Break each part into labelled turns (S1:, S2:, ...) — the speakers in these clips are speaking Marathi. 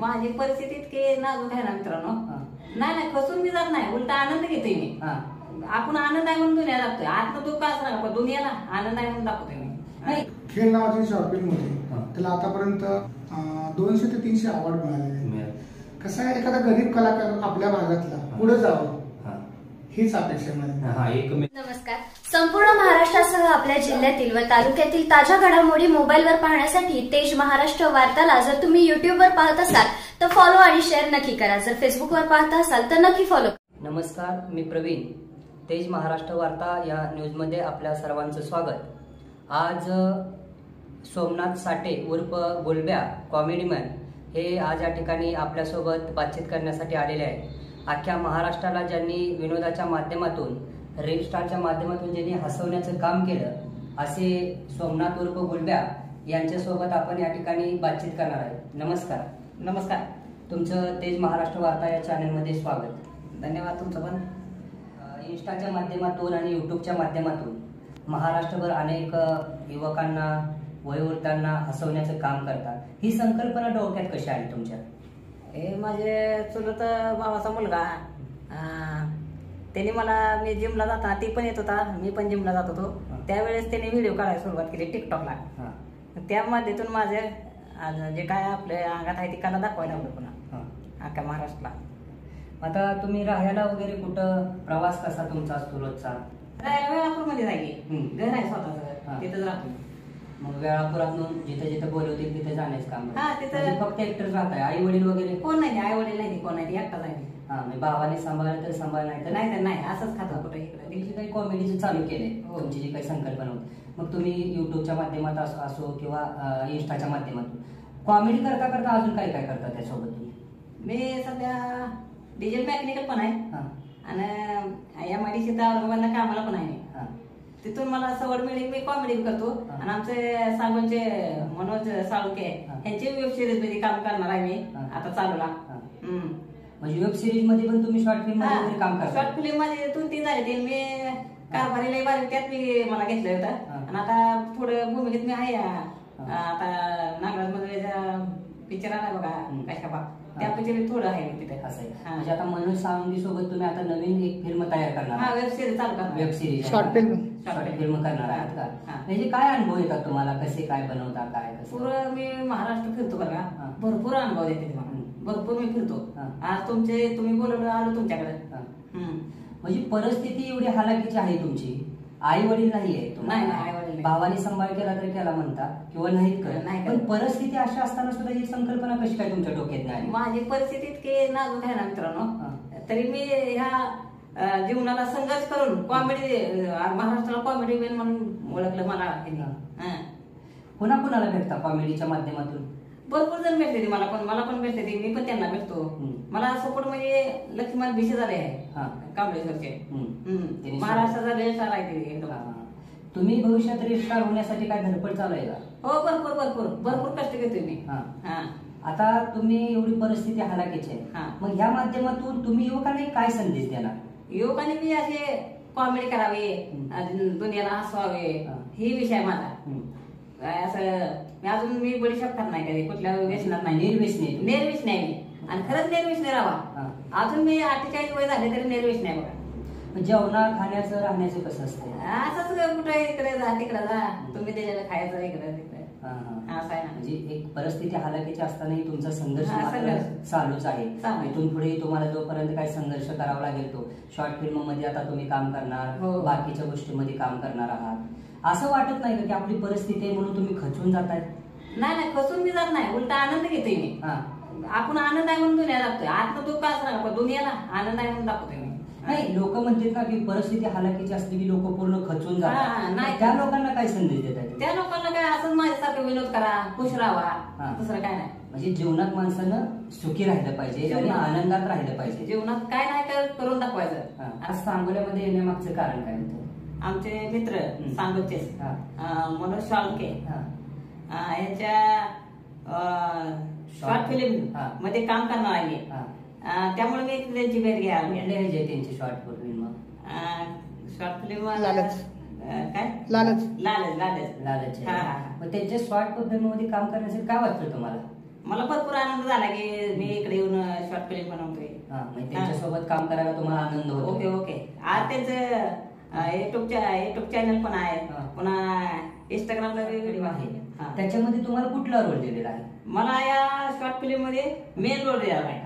S1: माझी परिस्थिती इतकी नाजूक आहे ना मित्रांनो. नाही नाही खचून मी जात नाही, उलटा आनंद घेतोय मी. आपण आनंद आहे म्हणून दुनिया दाखवतोय. आत्म दुःख असणार पण दुनियाला आनंद आहे म्हणून दाखवतोय मी. नाही
S2: खेळ नावाच्या शॉर्ट फिल्म होती, त्याला आतापर्यंत 200 ते 300 अवॉर्ड मिळाले. कसं आहे, एखादा गरीब कलाकार आपल्या भागातला पुढे जावं हीच अपेक्षा आहे.
S3: नमस्कार. संपूर्ण महाराष्ट्रासह आपल्या जिल्ह्यातील व तालुक्यातील ताज्या घडामोडी मोबाईलवर पाहण्यासाठी तेज महाराष्ट्र वार्ताला जर तुम्ही युट्यूबवर पाहत असाल तर फॉलो आणि शेअर नक्की करा. जर फेसबुकवर पाहत असाल तर नक्की फॉलो.
S4: नमस्कार, मी प्रवीण. तेज महाराष्ट्र वार्ता या न्यूजमध्ये आपल्या सर्वांचं स्वागत. आज सोमनाथ साठे उर्फ गोलब्या कॉमेडीमॅन हे आज या ठिकाणी आपल्यासोबत बातचीत करण्यासाठी आलेले आहे. अख्ख्या महाराष्ट्राला ज्यांनी विनोदाच्या माध्यमातून, रील स्टारच्या माध्यमातून ज्यांनी हसवण्याचं काम केलं असे सोमनाथ उर्फ गोलब्या यांच्यासोबत आपण या ठिकाणी बातचीत करणार आहे. नमस्कार.
S1: नमस्कार.
S4: तुमचं तेज महाराष्ट्र वार्ता या चॅनलमध्ये स्वागत.
S1: धन्यवाद तुमचं पण.
S4: इन्स्टाच्या माध्यमातून आणि युट्यूबच्या माध्यमातून महाराष्ट्रभर अनेक युवकांना, वयोवृद्धांना हसवण्याचं काम करतात. ही संकल्पना डोक्यात कशी आली तुमच्या?
S1: हे माझे चुलत भावाचा मुलगा, त्याने मला, मी जिमला जाताना ती पण येत होता, मी पण जिमला जात होतो, त्यावेळेस त्याने व्हिडिओ काढायला सुरुवात केली टिकटॉकला. त्या माध्यमातून माझे जे काय आपल्या अंगात आहे ती कला दाखवायला लागलो पुन्हा अख्ख्या महाराष्ट्राला.
S4: आता तुम्ही राहायला वगैरे कुठं, प्रवास कसा तुमचा असतो रोजचा?
S1: वेळापूरमध्ये जायचे, घर आहे स्वतःच, तिथंच राहतो.
S4: मग वेळापुरातून जिथे जिथे बोलवतील तिथे जाण्याचं काम?
S1: तिथे
S4: फक्त एकटंच राहत आहे? आई वडील वगैरे
S1: कोण नाही? आई वडील नाही, कोण नाही, एकटाच आहे.
S4: म्हणजे भावाने सांभाळलं तर सांभाळ, नाही तर
S1: नाही. नाही असंच खातो कुठे
S4: इकडे. काही कॉमेडीचं चालू केलंय, तुमची जी काही संकल्पना होती. मग तुम्ही युट्यूबच्या माध्यमात असो किंवा इन्स्टाच्या माध्यमातून कॉमेडी करता करता अजून काय काय करता त्यासोबत तुम्ही?
S1: मी सध्या डिझेल मेकॅनिकल पण आहे आणि MIDC औरंगाबादला कामाला पण आहे. तिथून मला सवड मिळली, मी कॉमेडी करतो. आणि आमचे साहेबांचे मनोज साळुंके यांचे वेब सिरीज मध्ये काम करणार आहे मी आता चालूला.
S4: म्हणजे वेब सिरीज मध्ये पण तुम्ही शॉर्ट फिल्म मध्ये काम करता?
S1: शॉर्ट फिल्म मध्ये 2-3 झाले ते. मी कारभारी लई बारी त्यात मी मला घेतलं होतं. आणि आता पुढे भूमिकेत मी आहे. आता नागराज मध्ये पिक्चर आला बघा कशाबा, त्या पिक्चर थोडं आहे तिथे.
S4: असं आहे. म्हणजे आता मनोज सावंगी सोबत तुम्ही आता नवीन एक फिल्म तयार करणार?
S1: वेब सिरीज चालू करणार.
S4: वेब सिरीज,
S2: शॉर्ट फिल्म
S4: करणार आहात का? म्हणजे काय अनुभव येतात तुम्हाला, कसे काय बनवता, काय
S1: पुरं मी महाराष्ट्र फिरतो बघा, भरपूर अनुभव येते मला, भरपूर मी फिरतो. आज तुम्ही बोलवलं, आलो तुमच्याकडे.
S4: म्हणजे परिस्थिती एवढी हालाकीची आहे तुमची, आई वडील नाहीये, भावाने सांभाळ केला तरी केला म्हणता किंवा नाहीत करत, पण परिस्थिती अशी असताना सुद्धा ही संकल्पना कशी काय तुमच्या डोक्यात नाही?
S1: माझी परिस्थिती इतकी नाजूक आहे ना मित्रांनो, तरी मी ह्या जीवनाला संघर्ष करून कॉमेडी, महाराष्ट्राला कॉमेडी मॅन म्हणून ओळखलं मला.
S4: कुणा कुणाला भेटता कॉमेडीच्या माध्यमातून?
S1: भरपूर जण भेटते, मला पण भेटते, मी पण त्यांना भेटतो. मला सपोर्ट म्हणजे लक्ष्मण भिसे झाले आहे कांबळेश्वरचे, महाराष्ट्राचा रील स्टार आहे ते.
S4: तुम्ही भविष्यात रील स्टार होण्यासाठी काय धडपड चालू आहे का?
S1: हो, भरपूर कष्ट घेतोय मी.
S4: आता तुम्ही एवढी परिस्थिती हालाकीची आहे, मग या माध्यमातून तुम्ही युवकांना काय संदेश देणार?
S1: युवकांनी मी असे कॉमेडी करावे, दुनियाला हसवावे, ही विषय माझा. असं मी अजून मी बडीशाप खात नाही कधी, कुठल्या व्यसनात नाही, निर्वेश नाही मी. आणि खरंच निर्वेश नाही राहा. अजून मी 48 वय झाले तरी निर्वेश नाही बघा.
S4: जेवणा खाण्याचं राहण्याचं कसं असतं?
S1: असंच कुठे इकडे जा तिकडे जा, तुम्ही त्याच्याला खायचं इकडे तिकडे.
S4: असं आहे ना. म्हणजे एक परिस्थिती हालाकीची असतानाही तुमचा संघर्ष चालूच आहे. इथून पुढे तुम्हाला जोपर्यंत काही संघर्ष करावा लागेल तो. शॉर्ट फिल्म मध्ये आता तुम्ही काम करणार, बाकीच्या गोष्टीमध्ये काम करणार आहात. असं वाटत नाही का की आपली परिस्थिती आहे म्हणून तुम्ही खचून जाताय?
S1: नाही खचून मी जात नाही, उलटा आनंद घेतोय मी. आपण आनंद आहे म्हणून दुनिया दाखवतोय. आत्म दुःख असणार पण दुनियाला आनंद आहे म्हणून दाखवतोय मी.
S4: नाही, लोक म्हणतात ना की परिस्थिती हालाकीची असली की लोक पूर्ण खचून जातात. नाही, त्या लोकांना काय संदेश देतात?
S1: त्या लोकांना काय, असंच माझ्यासारखं विनोद करा, खुश राहा, दुसरं काय नाही.
S4: म्हणजे जीवनात माणसानं सुखी राहिलं पाहिजे आणि आनंदात राहिलं पाहिजे.
S1: जीवनात काय नाही करून दाखवायचं.
S4: आज सांगोल्यामध्ये येण्यामागचं कारण काय होतं?
S1: आमचे मित्र सांगोचे मनोज साळुंके यांच्या शॉर्ट फिल्म मध्ये काम करणार आहे, त्यामुळे मी त्यांची भेट घ्यायला.
S4: त्यांची शॉर्ट फिल्म
S1: काय लालच.
S4: मग त्यांच्या शॉर्ट फिल्म मध्ये काम करण्यासाठी काय वाटतं तुम्हाला?
S1: मला भरपूर आनंद झाला की मी इकडे येऊन शॉर्ट फिल्म बनवतोय.
S4: म्हणजे त्यांच्यासोबत काम करायला तुम्हाला आनंद होतो.
S1: Okay okay. आज त्यांचं युट्यूब चॅनल पण आहे, पुन्हा इंस्टाग्रामला व्हिडिओ आहे.
S4: त्याच्यामध्ये तुम्हाला कुठला रोल दिलेला आहे?
S1: मला या शॉर्ट फिल्म मध्ये मेन रोल दिलेला आहे.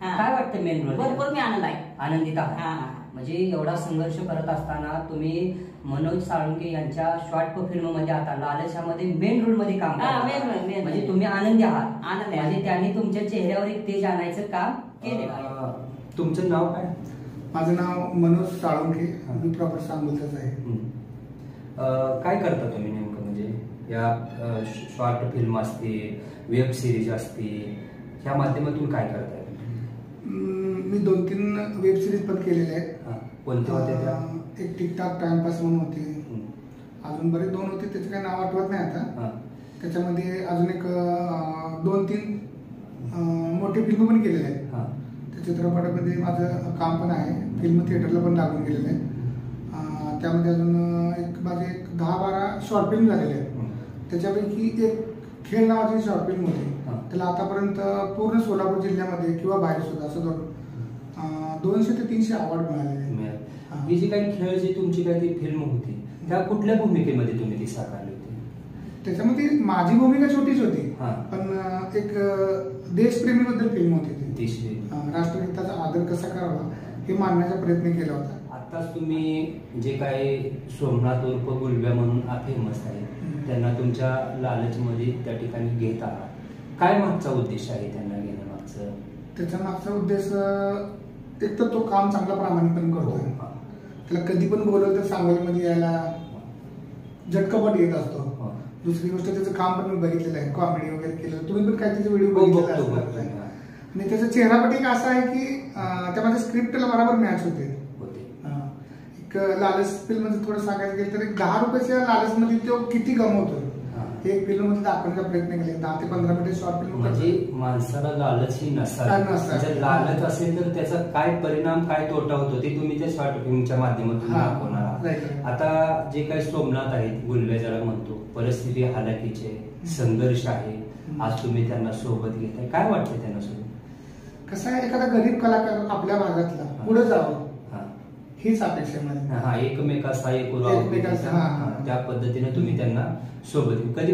S4: काय वाटतं मेन रोल?
S1: भरपूर मी आनंद आहे,
S4: आनंदित आहात. म्हणजे एवढा संघर्ष करत असताना तुम्ही मनोज साळुंखे यांच्या शॉर्ट फिल्म मध्ये आता लालच्यामध्ये मेन रोल मध्ये काम करता. म्हणजे तुम्ही आनंदी आहात. म्हणजे त्यांनी तुमच्या चेहऱ्यावर एक तेज आणायचं काम केलेलं आहे.
S5: तुमचं नाव काय?
S2: माझं नाव मनोज साळुंखे, मी प्रॉपर सांगलीचाच आहे.
S5: काय करता तुम्ही नेमकं? म्हणजे या शॉर्ट फिल्म असतील, वेब सिरीज असतील, ह्या माध्यमातून काय करताय?
S2: मी 2-3 वेब सिरीज पण केलेल्या आहेत.
S5: कोणत्या होत्या?
S2: एक टिकटॉक टाइमपास म्हणून होती, अजून बरेच 2 होते, त्याचं काही नाव आठवत नाही आता. त्याच्यामध्ये अजून एक 2-3 मोठे फिल्म पण केलेले आहेत. त्या चित्रपटामध्ये माझं काम पण आहे, फिल्म थिएटरला पण लागून गेलेलं आहे. त्यामध्ये अजून माझे 10-12 शॉर्ट फिल्म झालेले आहेत. त्याच्यापैकी एक खेळ नावाची शॉर्ट फिल्म होती, त्याला आतापर्यंत पूर्ण सोलापूर जिल्ह्यामध्ये किंवा बाहेर सुद्धा असं 200 ते 300 अवॉर्ड मिळालेले.
S5: ही जी काही खेळची तुमची काही ती फिल्म होती, त्या कुठल्या भूमिकेमध्ये तुम्ही ती साकारली होती?
S2: त्याच्यामध्ये माझी भूमिका छोटीच होती, पण एक देशप्रेमीबद्दल फिल्म होती ती. राष्ट्रगीताचा आदर कसा करावा हे मांडण्याचा प्रयत्न केला होता.
S5: आताच तुम्ही जे काही सोमनाथ उर्फ गुलब्या म्हणून फेमस आहे, त्यांना तुमच्या लालचमध्ये त्या ठिकाणी घेत आहात. काय मागचा उद्देश आहे त्यांना घेण्यामागचं?
S2: त्याच्या मागचा उद्देश एक तर तो काम चांगला प्रामाणिकपणे करतोय. त्याला कधी पण बोलवलं तर सांगलीमध्ये यायला झटकापट येत असतो. दुसरी गोष्ट त्याचं काम पण मी बघितलेलं आहे, कॉमेडी वगैरे केलं, तुम्ही पण काय त्याचे व्हिडिओ बघितले. आणि त्याचा चेहरापट एक असा आहे की त्यामध्ये स्क्रिप्टला बरोबर मॅच होते. एक लालच फिल्म मध्ये थोडं सांगायचं गेलं तर 10 रुपयाच्या लालच मध्ये तो किती गमवतो हे फिल्म मध्ये दाखवण्याचा प्रयत्न केले. 10 ते 15 मिनिट शॉर्ट फिल्म.
S5: म्हणजे माणसाला लालच ही नसतात. जर लालच असेल तर त्याचा काय परिणाम, काय तोटा होतो ते तुम्ही त्या शॉर्ट फिल्मच्या माध्यमातून दाखवणार आहात. आता जे काही सोमनाथ आहेत, गुलब्या ज्याला म्हणतो, परिस्थिती हालाकीचे संघर्ष आहे, आज तुम्ही त्यांना सोबत घेताय. काय वाटतं त्यांना सोबत?
S2: कसं आहे, एखादा गरीब कलाकार आपल्या भागातला पुढे जावं हीच अपेक्षा माझी.
S5: एकमेका सहाय्य करू, त्या पद्धतीने तुम्ही त्यांना सोबत कधी